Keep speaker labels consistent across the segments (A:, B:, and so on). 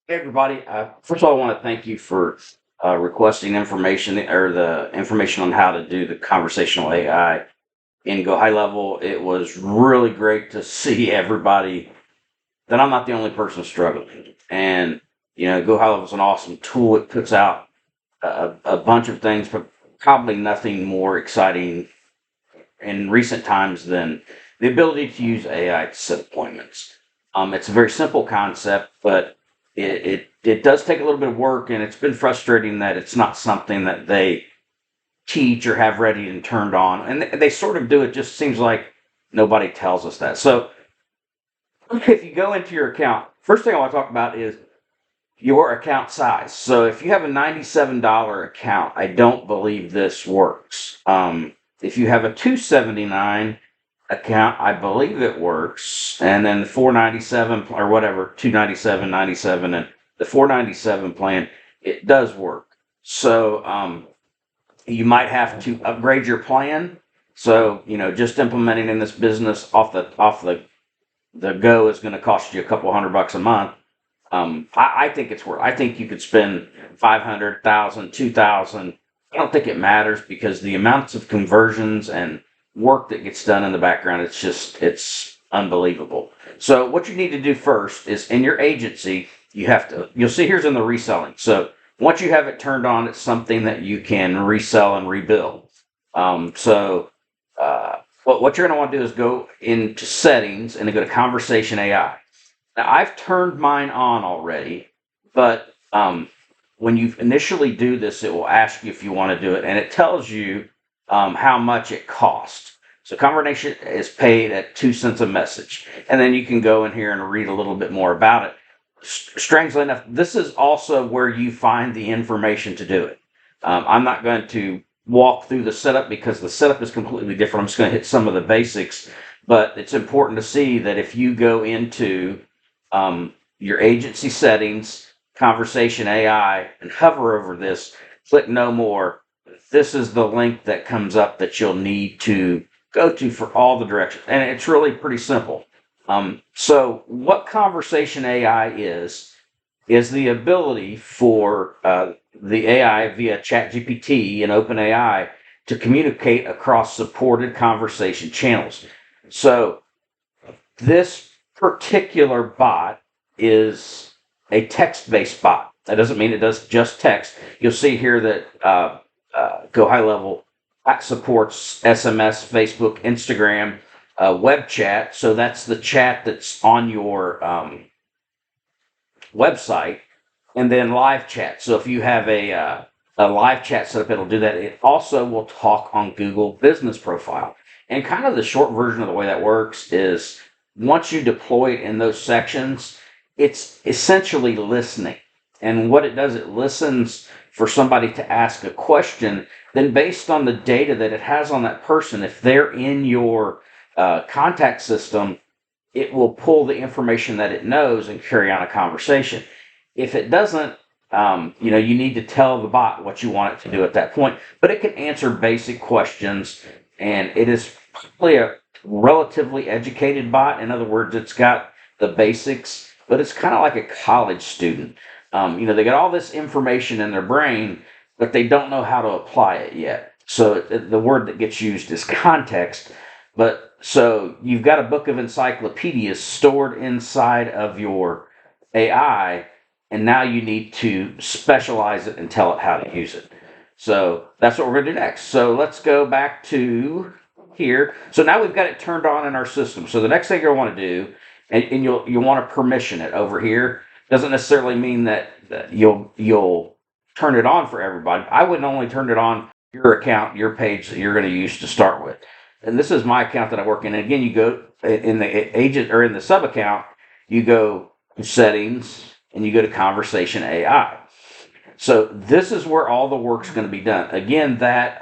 A: Hey everybody. First of all, I want to thank you for requesting information or the information on how to do the conversational AI in Go High Level. It was really great to see everybody that I'm not the only person struggling. And Go High Level is an awesome tool. It puts out a bunch of things, but probably nothing more exciting in recent times than the ability to use AI to set appointments. It's a very simple concept, but it does take a little bit of work, and it's been frustrating that it's not something that they teach or have ready and turned on. And they sort of do. It just seems like nobody tells us that. So if you go into your account, first thing I want to talk about is your account size. So if you have a $97 account, I don't believe this works. If you have a $279 account, I believe it works. And then the 497 or whatever, 297.97 and the 497 plan, it does work. So you might have to upgrade your plan. So, just implementing in this business off the go is going to cost you a couple $100 a month. I think it's worth. I think you could spend 500,000, 2,000. I don't think it matters because the amounts of conversions and work that gets done in the background, it's unbelievable. So what you need to do first is in your agency, you'll see here's in the reselling. So once you have it turned on, it's something that you can resell and rebuild. So what you're going to want to do is go into settings and then go to conversation AI. Now, I've turned mine on already, but when you initially do this, it will ask you if you want to do it, and it tells you how much it costs. So combination is paid at 2 cents a message, and then you can go in here and read a little bit more about it. Strangely enough, this is also where you find the information to do it. I'm not going to walk through the setup because the setup is completely different. I'm just going to hit some of the basics, but it's important to see that if you go into your agency settings, conversation AI, and hover over this, click no more. This is the link that comes up that you'll need to go to for all the directions. And it's really pretty simple. So what conversation AI is the ability for the AI via ChatGPT and OpenAI to communicate across supported conversation channels. So this particular bot is a text-based bot. That doesn't mean it does just text. You'll see here that Go High Level supports SMS, Facebook, Instagram, web chat. So that's the chat that's on your website, and then live chat. So if you have a live chat set up, it'll do that. It also will talk on Google Business Profile. And kind of the short version of the way that works is once you deploy it in those sections, it's essentially listening. And what it does, it listens for somebody to ask a question. Then, based on the data that it has on that person, if they're in your contact system, it will pull the information that it knows and carry on a conversation. If it doesn't, you need to tell the bot what you want it to do at that point. But it can answer basic questions, and it is probably a relatively educated bot. In other words, it's got the basics, but it's kind of like a college student. They got all this information in their brain, but they don't know how to apply it yet. So the word that gets used is context. But so you've got a book of encyclopedias stored inside of your AI, and now you need to specialize it and tell it how to use it. So that's what we're going to do next. So let's go back to here. So now we've got it turned on in our system. So the next thing you'll want to do, and you'll want to permission it over here. Doesn't necessarily mean that you'll turn it on for everybody. I wouldn't only turn it on your account, your page that you're going to use to start with. And this is my account that I work in. And again, you go in the agent or in the sub account, you go to settings and you go to conversation AI. So this is where all the work's going to be done. Again, that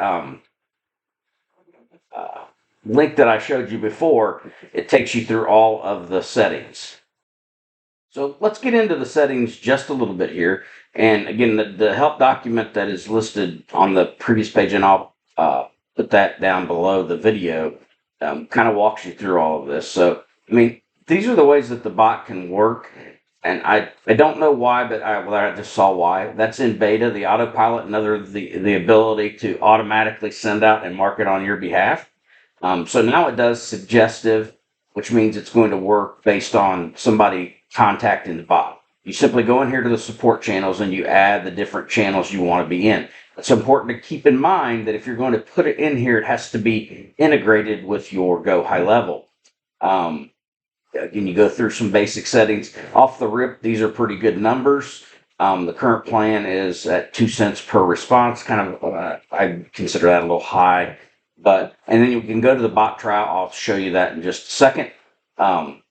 A: link that I showed you before, it takes you through all of the settings. So let's get into the settings just a little bit here. And again, the help document that is listed on the previous page, and I'll put that down below the video, kind of walks you through all of this. So, I mean, these are the ways that the bot can work. And I don't know why, but I just saw why. That's in beta, the autopilot, and the ability to automatically send out and market on your behalf. So now it does suggestive, which means it's going to work based on somebody contacting the bot. You simply go in here to the support channels and you add the different channels you want to be in. It's important to keep in mind that if you're going to put it in here, it has to be integrated with your Go High Level. Again, you go through some basic settings. Off the rip, these are pretty good numbers. The current plan is at 2 cents per response. Kind of, I consider that a little high. And then you can go to the bot trial. I'll show you that in just a second. Um,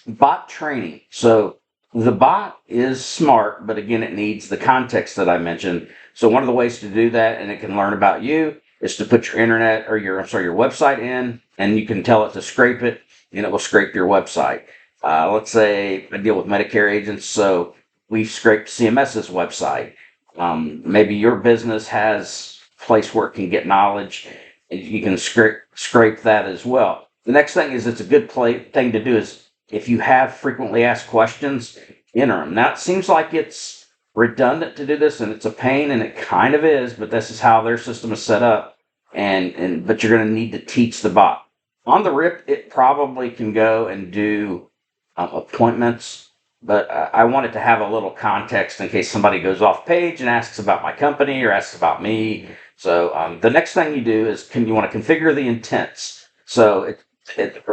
A: Bot training. So the bot is smart, but again, it needs the context that I mentioned. So one of the ways to do that, and it can learn about you, is to put your internet or your website in, and you can tell it to scrape it, and it will scrape your website. Let's say I deal with Medicare agents, so we've scraped CMS's website. Maybe your business has a place where it can get knowledge, and you can scrape that as well. The next thing is it's a good thing to do is if you have frequently asked questions, enter them. Now, it seems like it's redundant to do this and it's a pain, and it kind of is, but this is how their system is set up. But you're going to need to teach the bot. On the rip, it probably can go and do appointments, but I want it to have a little context in case somebody goes off page and asks about my company or asks about me. So the next thing you do is you want to configure the intents. So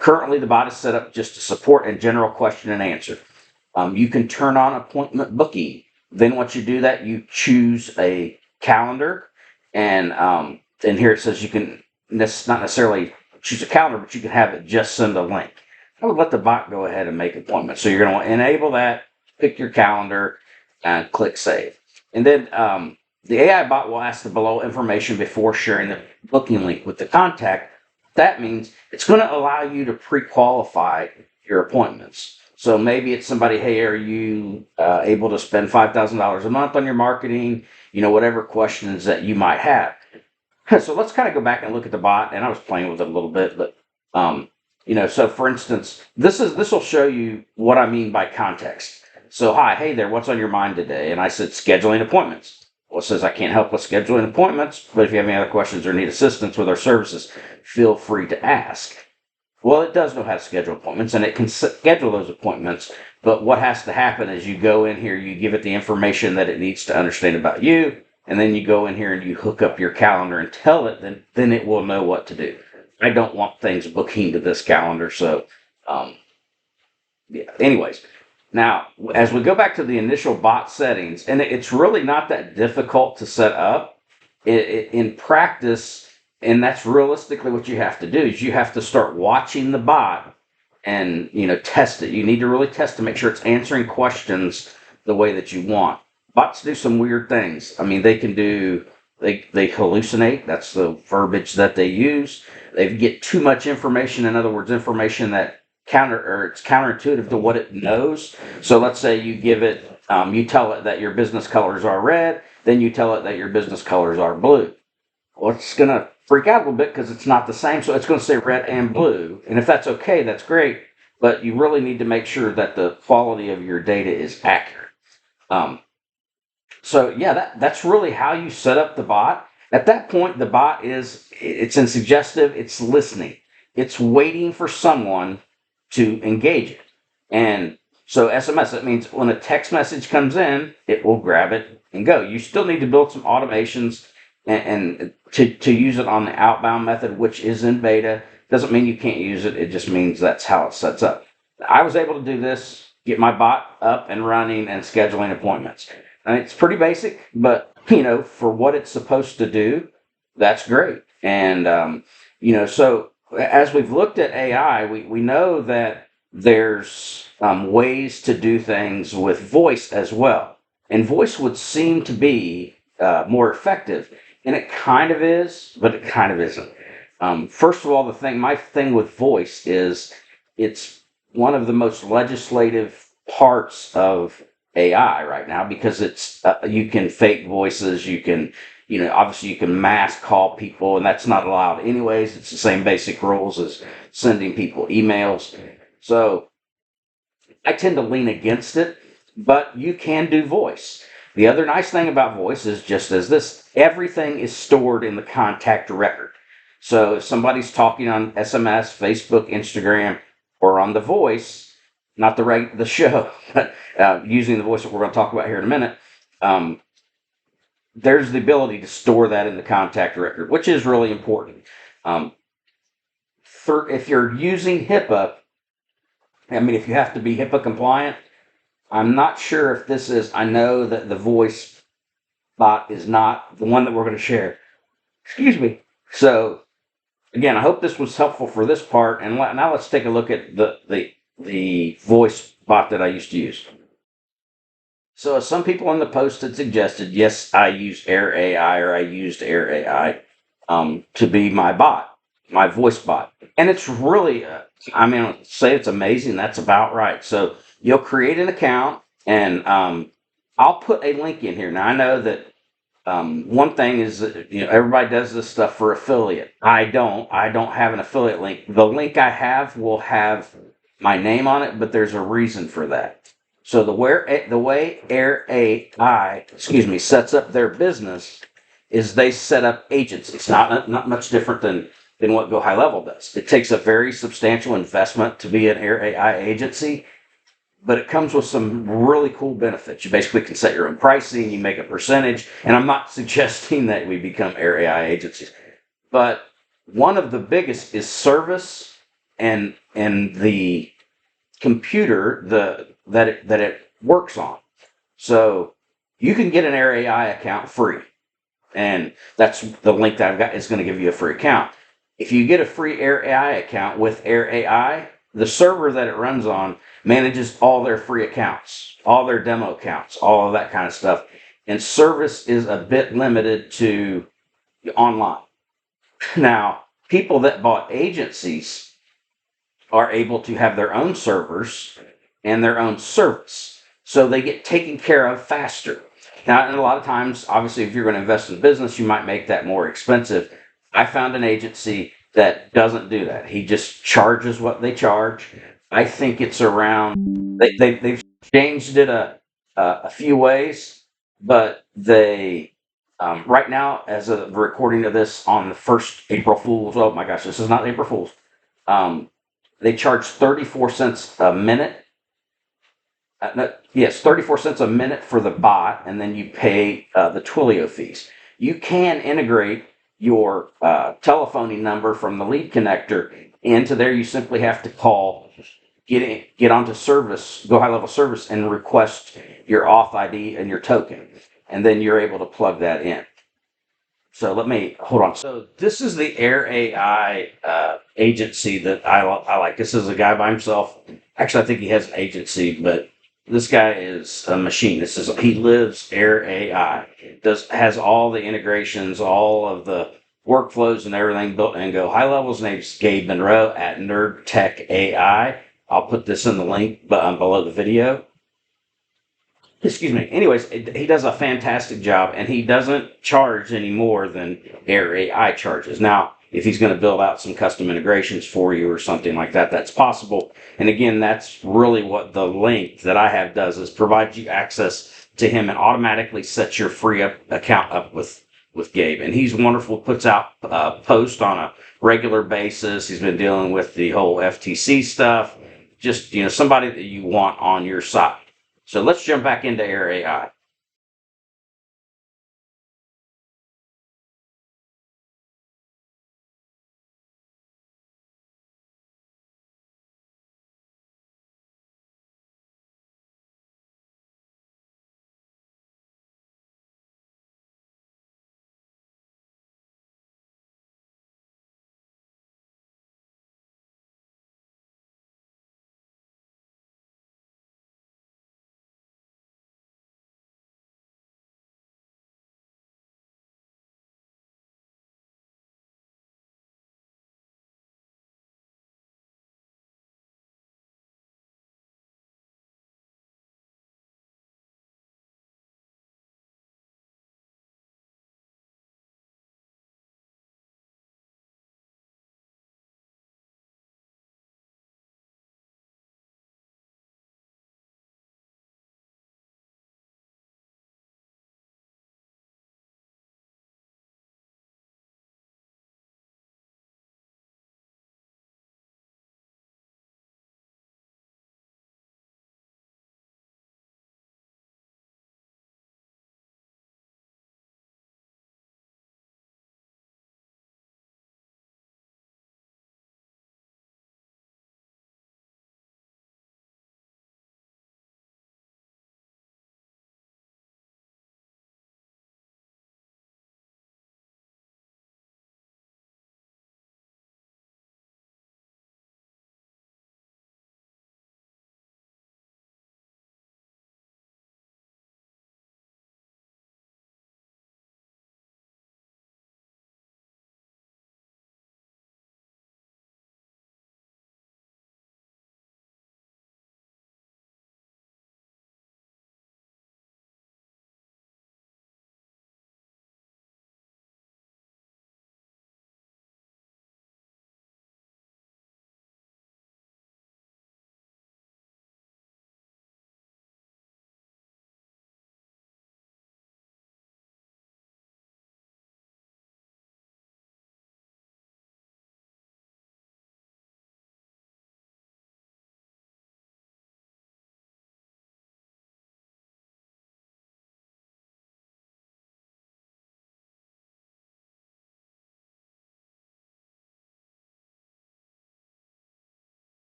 A: currently the bot is set up just to support and general question and answer. You can turn on appointment booking. Then once you do that, you choose a calendar, and here it says you can not necessarily choose a calendar, but you can have it just send a link. I would let the bot go ahead and make appointments. So you're going to enable that, pick your calendar, and click save. And then the AI bot will ask the below information before sharing the booking link with the contact. That means it's going to allow you to pre-qualify your appointments. So maybe it's somebody, hey, are you able to spend $5,000 a month on your marketing? Whatever questions that you might have. So let's kind of go back and look at the bot. And I was playing with it a little bit, but so for instance, this will show you what I mean by context. So, hi, hey there, what's on your mind today? And I said scheduling appointments. Well, it says I can't help with scheduling appointments, but if you have any other questions or need assistance with our services, feel free to ask. Well, it does know how to schedule appointments, and it can schedule those appointments, but what has to happen is you go in here, you give it the information that it needs to understand about you, and then you go in here and you hook up your calendar and tell it, then it will know what to do. I don't want things booking to this calendar, so yeah. Anyways, now as we go back to the initial bot settings, and it's really not that difficult to set up in practice, and that's realistically what you have to do is you have to start watching the bot and test it. You need to really test to make sure it's answering questions the way that you want. Bots do some weird things. I mean, they hallucinate. That's the verbiage that they use. They get too much information. In other words, information that it's counterintuitive to what it knows. So let's say you give it, you tell it that your business colors are red, then you tell it that your business colors are blue. Well, it's going to freak out a little bit because it's not the same. So it's going to say red and blue. And if that's okay, that's great. But you really need to make sure that the quality of your data is accurate. So yeah, that's really how you set up the bot. At that point, the bot it's in suggestive, it's listening. It's waiting for someone to engage it. And so SMS, that means when a text message comes in, it will grab it and go. You still need to build some automations and to use it on the outbound method, which is in beta. Doesn't mean you can't use it. It just means that's how it sets up. I was able to do this, get my bot up and running and scheduling appointments. And it's pretty basic, but for what it's supposed to do, that's great. And so as we've looked at AI, we know that there's ways to do things with voice as well, and voice would seem to be more effective, and it kind of is, but it kind of isn't. First of all, my thing with voice is it's one of the most legislative parts of AI right now because it's you can fake voices, you can obviously you can mass call people, and that's not allowed anyways. It's the same basic rules as sending people emails. So I tend to lean against it, but you can do voice. The other nice thing about voice is just as this, everything is stored in the contact record. So if somebody's talking on SMS, Facebook, Instagram, or on the voice, not the show, but using the voice that we're going to talk about here in a minute, um, there's the ability to store that in the contact record, which is really important. Um, if you're using HIPAA, I mean, if you have to be HIPAA compliant, I'm not sure if this is, I know that the voice bot is not the one that we're going to share. Excuse me. So, again, I hope this was helpful for this part. And now let's take a look at the voice bot that I used to use. So, as some people in the post had suggested, yes, I used Air.AI or I used Air.AI to be my bot, my voice bot. And it's really, I mean, say it's amazing. That's about right. So, you'll create an account, and I'll put a link in here. Now, I know that one thing is that, everybody does this stuff for affiliate. I don't have an affiliate link. The link I have will have my name on it, but there's a reason for that. So the way Air.AI, sets up their business is they set up agencies. Not much different than what GoHighLevel does. It takes a very substantial investment to be an Air.AI agency, but it comes with some really cool benefits. You basically can set your own pricing, you make a percentage, and I'm not suggesting that we become Air.AI agencies, but one of the biggest is service and the computer that it works on. So you can get an Air.AI account free, and that's the link that I've got is going to give you a free account. If you get a free Air.AI account with Air.AI, the server that it runs on manages all their free accounts, all their demo accounts, all of that kind of stuff. And service is a bit limited to online. Now, people that bought agencies are able to have their own servers and their own service. So they get taken care of faster. Now, and a lot of times, obviously, if you're going to invest in business, you might make that more expensive. I found an agency that doesn't do that. He just charges what they charge. I think it's around, they've changed it a few ways, but they, right now, as a recording of this on the first April Fool's, oh my gosh, this is not April Fool's. They charge 34 cents a minute. Yes, 34 cents a minute for the bot, and then you pay the Twilio fees. You can integrate your telephoning number from the lead connector into there. You simply have to call, get onto service, GoHighLevel service, and request your auth ID and your token, and then you're able to plug that in. So let me hold on. So this is the Air.AI agency that I like. This is a guy by himself. Actually, I think he has an agency, but this guy is a machine. He lives Air.AI. Has all the integrations, all of the workflows and everything built in GoHighLevel's name's Gabe Monroe at Nerd Tech AI. I'll put this in the link below the video. Excuse me. Anyways, he does a fantastic job, and he doesn't charge any more than Air.AI charges. Now, if he's going to build out some custom integrations for you or something like that, that's possible. And again, that's really what the link that I have does, is provide you access to him and automatically sets your free account up with Gabe. And he's wonderful, puts out posts on a regular basis. He's been dealing with the whole FTC stuff. Just, somebody that you want on your side. So let's jump back into Air.AI.